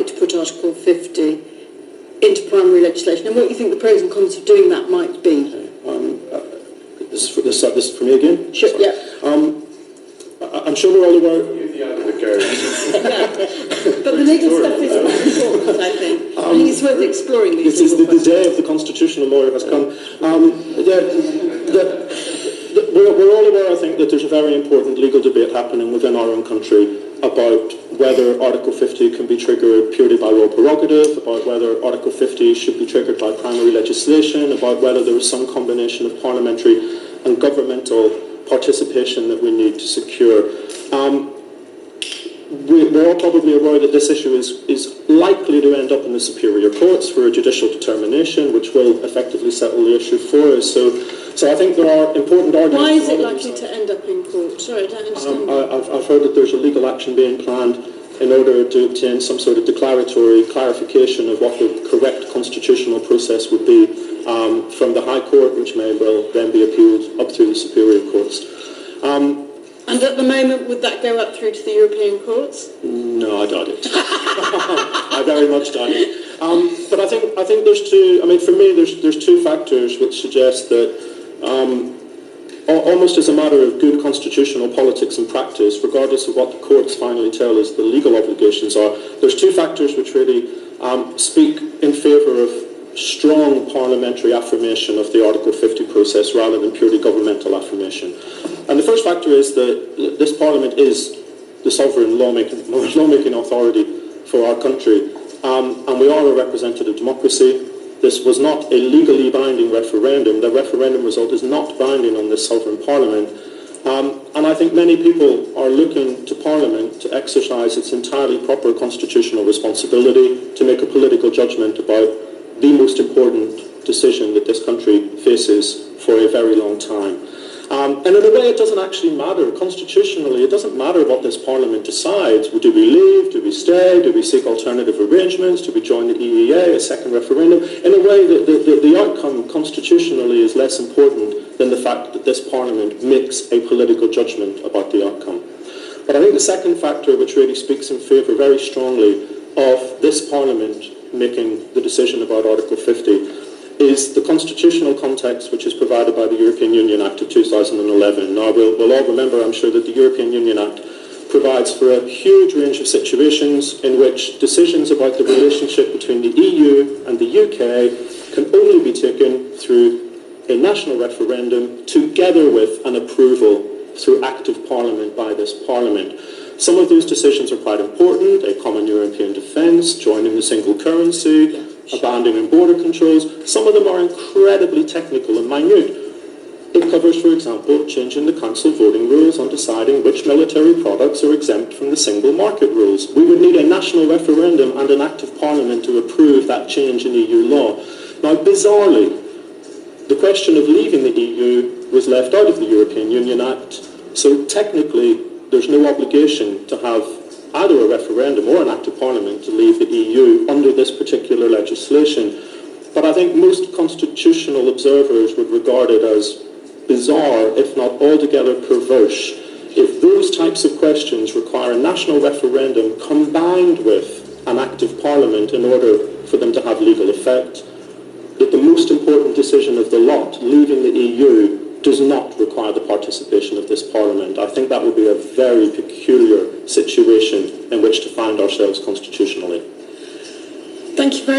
to put Article 50 into primary legislation, and what you think the pros and cons of doing that might be. This is for me again? Sure, yeah. I'm sure we're all aware... But the legal stuff is quite important, I think. I think it's worth exploring these This is the day of the constitutional lawyer has come. We're all aware, I think, that there's a very important legal debate happening within our own country about whether Article 50 can be triggered purely by royal prerogative, about whether Article 50 should be triggered by primary legislation, about whether there is some combination of parliamentary and governmental participation that we need to secure. We're all probably aware that this issue is likely to end up in the superior courts for a judicial determination, which will effectively settle the issue for us. So I think there are important arguments. Why is it likely to end up in court? Sorry, I don't understand. I've heard that there's a legal action being planned in order to obtain some sort of declaratory clarification of what the correct constitutional process would be from the High Court, which may well then be appealed up through the superior courts. And at the moment, would that go up through to the European courts? No, I doubt it. I very much doubt it. But I think there's two. I mean, for me, there's two factors which suggest that almost as a matter of good constitutional politics and practice, regardless of what the courts finally tell us the legal obligations are, there's two factors which really speak in favour of strong parliamentary affirmation of the Article 50 process rather than purely governmental affirmation. And the first factor is that this Parliament is the sovereign lawmaking authority for our country, and we are a representative democracy. This was not a legally binding referendum. The referendum result is not binding on this sovereign Parliament. And I think many people are looking to Parliament to exercise its entirely proper constitutional responsibility to make a political judgment about the most important decision that this country faces for a very long time. And in a way, it doesn't actually matter. Constitutionally, it doesn't matter what this Parliament decides. Do we leave? Do we stay? Do we seek alternative arrangements? Do we join the EEA, a second referendum? In a way, the outcome constitutionally is less important than the fact that this Parliament makes a political judgment about the outcome. But I think the second factor, which really speaks in favour very strongly of this Parliament making the decision about Article 50, is the constitutional context which is provided by the European Union Act of 2011. Now, we'll all remember, I'm sure, that the European Union Act provides for a huge range of situations in which decisions about the relationship between the EU and the UK can only be taken through a national referendum together with an approval through active Parliament by this Parliament. Some of those decisions are quite important: a common European defence, joining the single currency, abandoning border controls. Some of them are incredibly technical and minute. It covers, for example, changing the Council voting rules on deciding which military products are exempt from the single market rules. We would need a national referendum and an act of Parliament to approve that change in EU law. Now, bizarrely, the question of leaving the EU was left out of the European Union Act, so technically there's no obligation to have either a referendum or an act of Parliament to leave the EU under this particular legislation. But I think most constitutional observers would regard it as bizarre, if not altogether perverse, if those types of questions require a national referendum combined with an act of Parliament in order for them to have legal effect, that the most important decision of the lot, leaving the EU, does not require the participation of this Parliament. I think that would be a very peculiar situation in which to find ourselves constitutionally. Thank you very much.